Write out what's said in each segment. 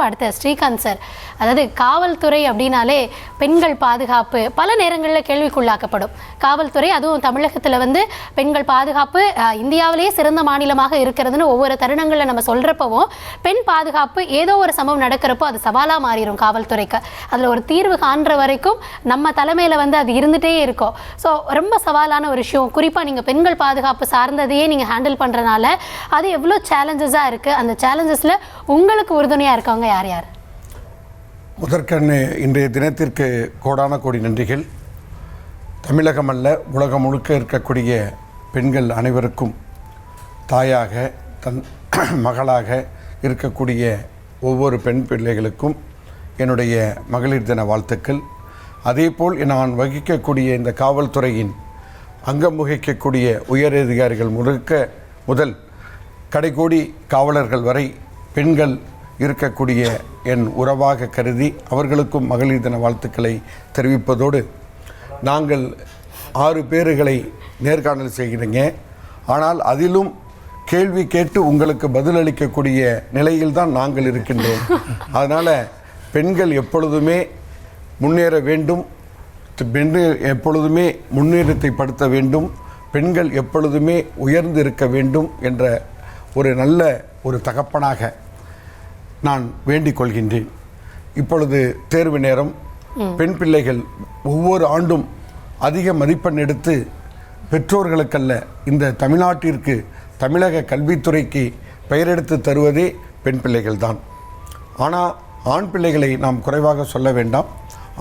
அடுத்த ஸ்ரீகாந்த் சார், அதாவது காவல்துறை அப்படின்னாலே பெண்கள் பாதுகாப்பு பல நேரங்களில் கேள்விக்குள்ளாக்கப்படும். காவல்துறை அதுவும் தமிழகத்தில் பெண்கள் பாதுகாப்பு இந்தியாவிலேயே சிறந்த மாநிலமாக இருக்கிறதுன்னு ஒவ்வொரு தருணங்களில் நம்ம சொல்கிறப்பவும் பெண் பாதுகாப்பு ஏதோ ஒரு சம்பவம் நடக்கிறப்போ அது சவாலாக மாறிடும் காவல்துறைக்கு. அதில் ஒரு தீர்வு காண்ற வரைக்கும் நம்ம தலைமையில் அது இருந்துகிட்டே இருக்கும். ஸோ ரொம்ப சவாலான ஒரு விஷயம். குறிப்பாக நீங்கள் பெண்கள் பாதுகாப்பு சார்ந்ததையே நீங்கள் ஹேண்டில் பண்ணுறதுனால அது எவ்வளோ சேலஞ்சஸாக இருக்குது. அந்த சேலஞ்சஸில் உங்களுக்கு உறுதுணையாக இருக்கவங்க யார் யார்? முதற்கண்ணு இன்றைய தினத்திற்கு கோடான கோடி நன்றிகள். தமிழகம் அல்ல உலகம் முழுக்க இருக்கக்கூடிய பெண்கள் அனைவருக்கும் தாயாக மகளாக இருக்கக்கூடிய ஒவ்வொரு பெண் பிள்ளைகளுக்கும் என்னுடைய மகளிர் தின வாழ்த்துக்கள். அதேபோல் நான் வகிக்கக்கூடிய இந்த காவல்துறையின் அங்கம் வகிக்கக்கூடிய உயரதிகாரிகள் முதல் கடைக்கோடி காவலர்கள் வரை பெண்கள் இருக்கக்கூடிய என் உறவாக கருதி அவர்களுக்கும் மகளிர் தின வாழ்த்துக்களை தெரிவிப்பதோடு, நாங்கள் 6 பேர்களை நேர்காணல் செய்கிறீங்க. ஆனால் அதிலும் கேள்வி கேட்டு உங்களுக்கு பதிலளிக்கக்கூடிய நிலையில்தான் நாங்கள் இருக்கின்றோம். அதனால் பெண்கள் எப்பொழுதுமே முன்னேற வேண்டும், பெண்கள் எப்பொழுதுமே முன்னேற்றத்தை படுத்த வேண்டும், பெண்கள் எப்பொழுதுமே உயர்ந்து இருக்க வேண்டும் என்ற ஒரு நல்ல ஒரு தகப்பனாக நான் வேண்டிக் கொள்கின்றேன். இப்பொழுது தேர்வு நேரம். பெண் பிள்ளைகள் ஒவ்வொரு ஆண்டும் அதிக மதிப்பெண் எடுத்து பெற்றோர்களுக்கல்ல இந்த தமிழ்நாட்டிற்கு தமிழக கல்வித்துறைக்கு பெயரெடுத்து தருவதே பெண் பிள்ளைகள் தான். ஆனால் ஆண் பிள்ளைகளை நாம் குறைவாக சொல்ல வேண்டாம்.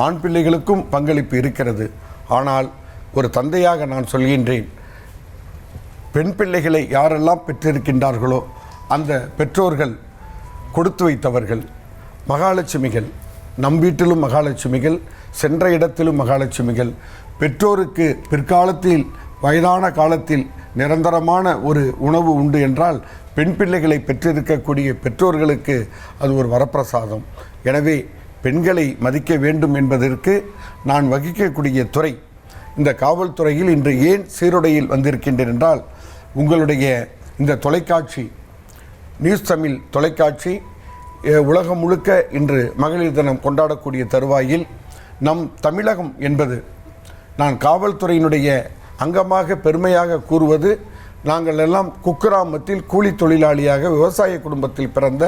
ஆண் பிள்ளைகளுக்கும் பங்களிப்பு இருக்கிறது. ஆனால் ஒரு தந்தையாக நான் சொல்கின்றேன், பெண் பிள்ளைகளை யாரெல்லாம் பெற்றிருக்கின்றார்களோ அந்த பெற்றோர்கள் கொடுத்து வைத்தவர்கள், மகாலட்சுமிகள். நம் வீட்டிலும் மகாலட்சுமிகள், சென்ற இடத்திலும் மகாலட்சுமிகள். பெற்றோருக்கு பிற்காலத்தில் வயதான காலத்தில் நிரந்தரமான ஒரு உணவு உண்டு என்றால் பெண் பிள்ளைகளை பெற்றிருக்கக்கூடிய பெற்றோர்களுக்கு அது ஒரு வரப்பிரசாதம். எனவே பெண்களை மதிக்க வேண்டும் என்பதற்கு நான் வகிக்கக்கூடிய துறை இந்த காவல்துறையில் இன்று ஏன் சீருடையில் வந்திருக்கின்றேன் என்றால், உங்களுடைய இந்த தொலைக்காட்சி நியூஸ் தமிழ் தொலைக்காட்சி உலகம் முழுக்க இன்று மகளிர் தினம் கொண்டாடக்கூடிய தருவாயில் நம் தமிழகம் என்பது, நான் காவல்துறையினுடைய அங்கமாக பெருமையாக கூறுவது, நாங்கள் எல்லாம் குக்கிராமத்தில் கூலி தொழிலாளியாக விவசாய குடும்பத்தில் பிறந்த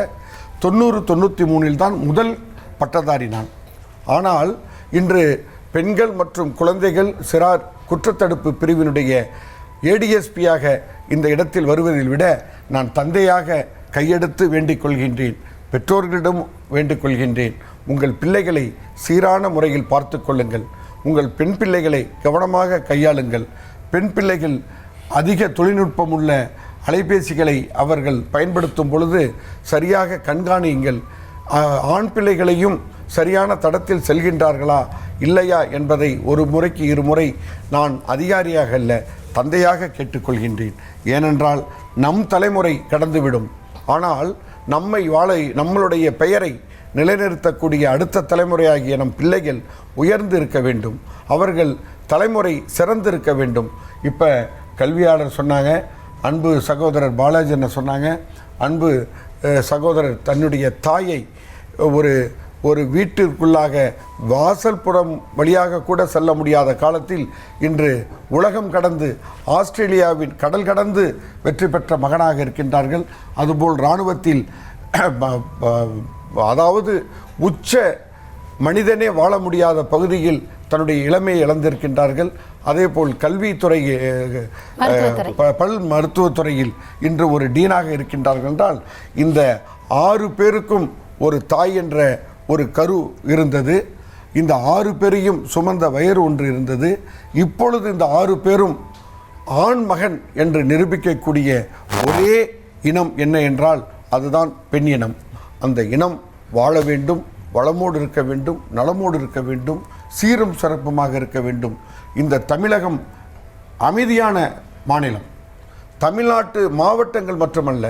90-93 தான் முதல் பட்டதாரி நான். ஆனால் இன்று பெண்கள் மற்றும் குழந்தைகள் சிறார் குற்றத்தடுப்பு பிரிவினுடைய ஏடிஎஸ்பியாக இந்த இடத்தில் வருவதில் விட நான் தந்தையாக கையெடுத்து வேண்டிக் கொள்கின்றேன், பெற்றோர்களிடம் வேண்டிக் கொள்கின்றேன். உங்கள் பிள்ளைகளை சீரான முறையில் பார்த்து கொள்ளுங்கள். உங்கள் பெண் பிள்ளைகளை கவனமாக கையாளுங்கள். பெண் பிள்ளைகள் அதிக தொழில்நுட்பம் உள்ள அலைபேசிகளை அவர்கள் பயன்படுத்தும் பொழுது சரியாக கண்காணியுங்கள். ஆண் பிள்ளைகளையும் சரியான தடத்தில் செல்கின்றார்களா இல்லையா என்பதை ஒரு முறைக்கு 2 முறை நான் அதிகாரியாக அல்ல தந்தையாக கேட்டுக்கொள்கின்றேன். ஏனென்றால் நம் தலைமுறை கடந்துவிடும். ஆனால் நம்மளுடைய பெயரை நிலைநிறுத்தக்கூடிய அடுத்த தலைமுறையாகிய நம் பிள்ளைகள் உயர்ந்து இருக்க வேண்டும். அவர்கள் தலைமுறை சிறந்திருக்க வேண்டும். இப்போ கல்வியாளர் சொன்னாங்க, அன்பு சகோதரர் பாலாஜி என்ன சொன்னாங்க, அன்பு சகோதரர் தன்னுடைய தாயை ஒரு வீட்டிற்குள்ளாக வாசல் புறம் வழியாக கூட செல்ல முடியாத காலத்தில் இன்று உலகம் கடந்து ஆஸ்திரேலியாவின் கடல் கடந்து வெற்றி பெற்ற மகனாக இருக்கின்றார்கள். அதுபோல் இராணுவத்தில் அதாவது உச்ச மனிதனே வாழ முடியாத பகுதியில் தன்னுடைய இளமையை இழந்திருக்கின்றார்கள். அதேபோல் கல்வித்துறை பல் மருத்துவத்துறையில் இன்று ஒரு டீனாக இருக்கின்றார்கள் என்றால் இந்த 6 பேருக்கும் ஒரு தாய் என்ற ஒரு கரு இருந்தது. இந்த 6 பேரையும் சுமந்த வயறு ஒன்று இருந்தது. இப்பொழுது இந்த 6 பேரும் ஆண் மகன் என்று நிரூபிக்கக்கூடிய ஒரே இனம் என்ன என்றால் அதுதான் பெண் இனம். அந்த இனம் வாழ வேண்டும், வளமோடு இருக்க வேண்டும், நலமோடு இருக்க வேண்டும், சீரும் சிறப்புமாக இருக்க வேண்டும். இந்த தமிழகம் அமைதியான மாநிலம். தமிழ்நாட்டு மாவட்டங்கள் மட்டுமல்ல,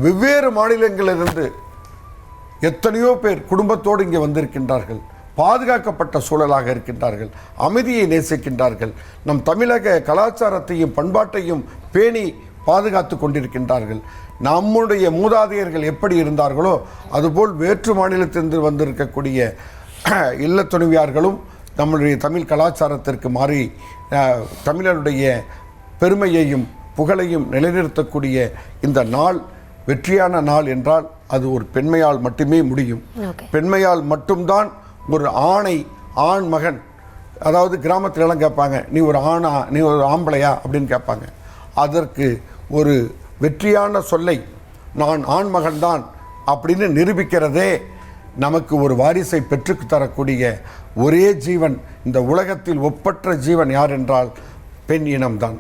வெவ்வேறு மாநிலங்களிலிருந்து எத்தனையோ பேர் குடும்பத்தோடு இங்கே வந்திருக்கின்றார்கள். பாதுகாக்கப்பட்ட சூழலாக இருக்கின்றார்கள், அமைதியை நேசிக்கின்றார்கள். நம் தமிழக கலாச்சாரத்தையும் பண்பாட்டையும் பேணி பாதுகாத்து கொண்டிருக்கின்றார்கள். நம்முடைய மூதாதையர்கள் எப்படி இருந்தார்களோ அதுபோல் வேற்று மாநிலத்திலிருந்து வந்திருக்கக்கூடிய இல்ல துணைவியார்களும் நம்முடைய தமிழ் கலாச்சாரத்திற்கு மாறி தமிழருடைய பெருமையையும் புகழையும் நிலைநிறுத்தக்கூடிய இந்த நாள் வெற்றியான நாள் என்றால் அது ஒரு பெண்மையால் மட்டுமே முடியும். பெண்மையால் மட்டும்தான் ஒரு ஆண் மகன், அதாவது கிராமத்திலலாம் கேட்பாங்க, நீ ஒரு ஆணா, நீ ஒரு ஆம்பளையா அப்படின்னு கேட்பாங்க. அதற்கு ஒரு வெற்றியான சொல்லை நான் ஆண் மகன்தான் அப்படின்னு நிரூபிக்கிறதே நமக்கு ஒரு வாரிசை பெற்று தரக்கூடிய ஒரே ஜீவன் இந்த உலகத்தில் ஒப்பற்ற ஜீவன் யார் என்றால் பெண் இனம்தான்.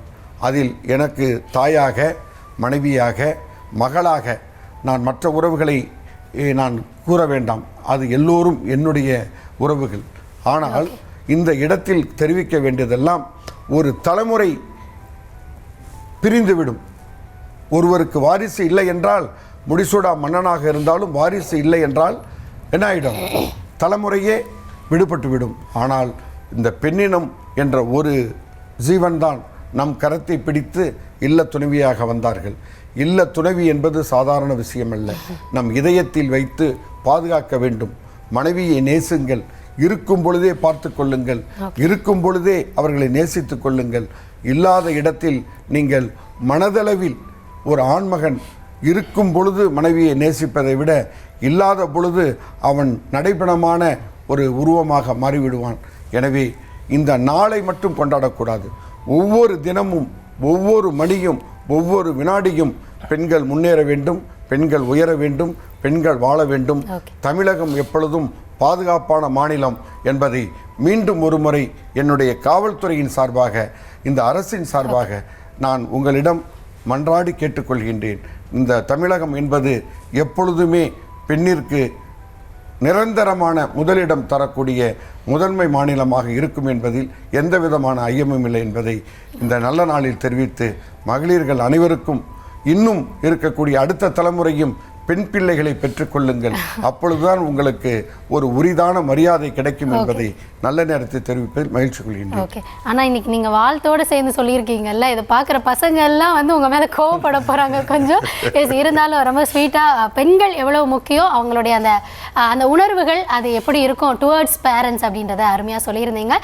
அதில் எனக்கு தாயாக, மனைவியாக, மகளாக நான் மற்ற உறவுகளை நான் கூற வேண்டாம், அது எல்லோரும் என்னுடைய உறவுகள். ஆனால் இந்த இடத்தில் தெரிவிக்க வேண்டியதெல்லாம் ஒரு தலைமுறை பிரிந்துவிடும். ஒருவருக்கு வாரிசு இல்லை என்றால், முடிசூடா மன்னனாக இருந்தாலும் வாரிசு இல்லை என்றால் என்ன ஆகிடும்? தலைமுறையே விடுபட்டு விடும். ஆனால் இந்த பெண்ணினம் என்ற ஒரு ஜீவன்தான் நம் கரத்தை பிடித்து இல்ல துணைவியாக வந்தார்கள். இல்ல துணைவி என்பது சாதாரண விஷயம் அல்ல. நம் இதயத்தில் வைத்து பாதுகாக்க வேண்டும். மனைவியை நேசுங்கள், இருக்கும் பொழுதே பார்த்து கொள்ளுங்கள், இருக்கும் பொழுதே அவர்களை நேசித்து கொள்ளுங்கள். இல்லாத இடத்தில் நீங்கள் மனதளவில் ஒரு ஆண்மகன் இருக்கும் பொழுது மனைவியை நேசிப்பதை விட இல்லாத பொழுது அவன் நடைபெணமான ஒரு உருவமாக மாறிவிடுவான். எனவே இந்த நாளை மட்டும் கொண்டாடக்கூடாது. ஒவ்வொரு தினமும், ஒவ்வொரு மணியும், ஒவ்வொரு வினாடியும் பெண்கள் முன்னேற வேண்டும், பெண்கள் உயர வேண்டும், பெண்கள் வாழ வேண்டும். தமிழகம் எப்பொழுதும் பாதுகாப்பான மாநிலம் என்பதை மீண்டும் ஒரு முறை என்னுடைய காவல்துறையின் சார்பாக, இந்த அரசின் சார்பாக நான் உங்களிடம் மன்றாடி கேட்டுக்கொள்கின்றேன். இந்த தமிழகம் என்பது எப்பொழுதுமே பெண்ணிற்கு நிரந்தரமான முதலிடம் தரக்கூடிய முதன்மை மாநிலமாக இருக்கும் என்பதில் எந்த விதமான ஐயமும் இல்லை என்பதை இந்த நல்ல நாளில் தெரிவித்து, மகளிர்கள் அனைவருக்கும் இன்னும் இருக்கக்கூடிய அடுத்த தலைமுறையும் பெண் பிள்ளைகளை பெற்றுக்கொள்ளுங்கள். அப்பொழுதுதான் உங்களுக்கு ஒரு உரிதான மரியாதை கிடைக்கும் என்பதை நல்ல நேரத்தை தெரிவிப்பதில் மகிழ்ச்சி கொள்கின்றேன். ஓகே, ஆனால் இன்னைக்கு நீங்கள் வாழ்த்தோடு சேர்ந்து சொல்லியிருக்கீங்கல்ல, இதை பார்க்குற பசங்க எல்லாம் வந்து உங்கள் மேலே கோவப்பட போகிறாங்க கொஞ்சம். இருந்தாலும் ரொம்ப ஸ்வீட்டாக பெண்கள் எவ்வளோ முக்கியம், அவங்களுடைய அந்த உணர்வுகள் அது எப்படி இருக்கும் டுவர்ட்ஸ் பேரண்ட்ஸ் அப்படின்றத அருமையாக சொல்லியிருந்தீங்க.